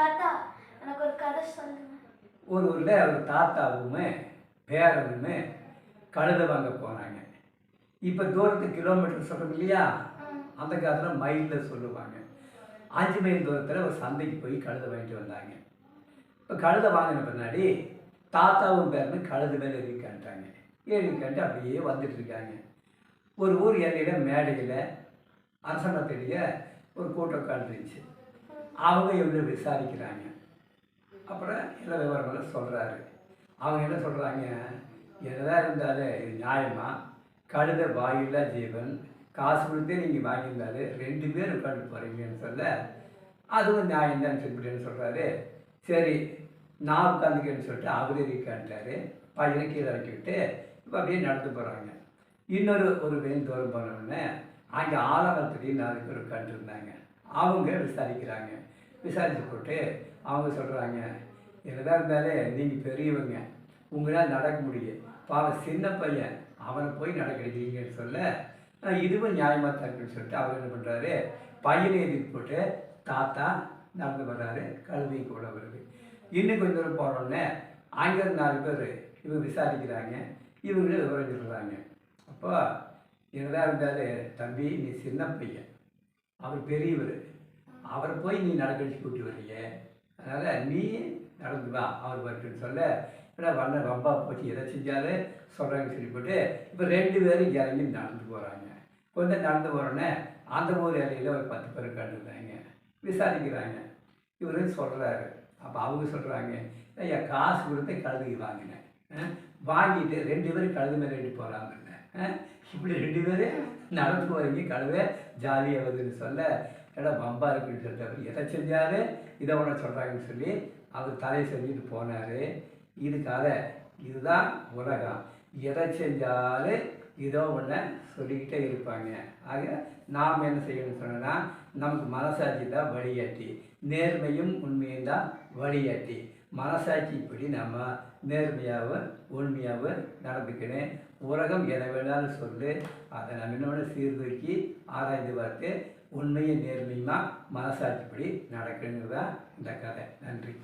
தாத்தா எனக்கு ஒரு கதை சொல்லுங்க. ஒரு ஊரில் ஒரு தாத்தாவும் பேரனுமே கழுதை வாங்க போனாங்க. இப்போ தூரத்துக்கு கிலோமீட்டர் சொல்கிறோம் இல்லையா, அந்த காலத்தில் மைலில் சொல்லுவாங்க. 5 மைல் தூரத்தில் ஒரு சந்தைக்கு போய் கழுதை வாங்கிட்டு வந்தாங்க. இப்போ கழுதை வாங்கின பின்னாடி தாத்தாவும் பேரனும் கழுது மேலே ஏறிக்கான்ட்டாங்க. ஏறிக்கான்ட்டு அப்படியே வந்துட்டு இருக்காங்க. ஒரு ஊர் எல்லையில் மேடையில் அரசமரத்தடிய ஒரு கூட்டம் உட்காந்துருந்துச்சு. அவங்க இவங்க விசாரிக்கிறாங்க. அப்புறம் எல்லா விவரங்களும் சொல்கிறாரு. அவங்க என்ன சொல்கிறாங்க, என்னதான் இருந்தாலும் இது நியாயமா, கழுத வாயில்லா ஜீவன், காசு கொடுத்தே நீங்கள் வாங்கியிருந்தாலும் 2 பேர் உட்காந்து போகிறீங்கன்னு சொல்ல, அதுவும் நியாயம்தான் சொல்லிவிட்டேன்னு சொல்கிறாரு. சரி நான் உட்காந்துக்கேன்னு சொல்லிட்டு அவரே இருக்கான்ட்டாரு. பையனை கீழே இறக்கிவிட்டு இப்போ அப்படியே நடந்து போகிறாங்க. ஒரு வெயில் தூரம் போனோடனே அங்கே ஆலமரத்துலேயும் 4 பேர் உட்காந்துருந்தாங்க. அவங்க விசாரிக்கிறாங்க. விசாரித்து போட்டு அவங்க சொல்கிறாங்க, என்னதான் இருந்தாலும் நீங்கள் பெரியவங்க, உங்களால் நடக்க முடியும், பாவம் சின்ன பையன் அவனை போய் நடக்கிறீங்கன்னு சொல்ல, இதுவும் நியாயமாக தான் இருக்குன்னு சொல்லிட்டு அவர் என்ன பண்ணுறாரு, பையனை எழுதி போட்டு தாத்தா நடந்து வர்றாரு. கழுதையும் கூட வருது. இன்னும் கொஞ்சம் தூரம் போனோடனே அங்கே 4 பேர் இவங்க விசாரிக்கிறாங்க. இவங்களே விவரம் சொல்கிறாங்க. அப்போ என்னதான் இருந்தாலும் தம்பி நீ சின்ன பையன், அவர் பெரியவர், அவரை போய் நீ நடக்கடிச்சு கூட்டி வர்றீங்க, அதனால் நீ நடந்து வா அவர் வரட்டுன்னு சொல்ல, ஏன்னா வண்ண ரொம்ப போச்சு, எதை செஞ்சாலும் சொல்கிறாங்கன்னு சொல்லி போட்டு இப்போ 2 பேரும் இறங்கி நடந்து போகிறாங்க. கொஞ்சம் நடந்து போகிறோன்னே அந்த ஊர் இலையில் ஒரு 10 பேர் உட்காந்துருந்தாங்க. விசாரிக்கிறாங்க. இவரும் சொல்கிறாரு. அப்போ அவங்க சொல்கிறாங்க, ஐயா காசு கொடுத்து கழுதைக்கு வாங்கினேன், வாங்கிட்டு 2 பேரும் கழுது மேலே ஏறி போகிறாங்க, இப்படி 2 பேர் நடந்து போகிறீங்க, கழுதை ஜாலியாக வருதுன்னு சொல்ல, ஏன்னா பம்பா இருக்குன்னு சொல்லிட்டு அவர் எதை செஞ்சாலும் இதை ஒன்று சொல்கிறாங்கன்னு சொல்லி அவர் தலையை செஞ்சுட்டு போனார். இது கதை, இதுதான் உலகம். எதை செஞ்சாலும் இதோ ஒன்று சொல்லிக்கிட்டே இருப்பாங்க. ஆக நாம் என்ன செய்யணும்னு சொன்னோன்னா, நமக்கு மனசாட்சி தான் வழிகாட்டி, நேர்மையும் உண்மையும் தான் வழிகாட்டி. மனசாட்சி இப்படி நம்ம நேர்மையாகவும் உண்மையாகவும் நடந்துக்கணும். உலகம் எதை வேணாலும் சொல்லு, அதை நம்ம இன்னொன்று சீர்தூக்கி ஆராய்ந்து பார்த்து உண்மையும் நேர்மையுமா மனசாட்சிப்படி நடக்கணுங்கிறது தான் இந்த கதை. நன்றி.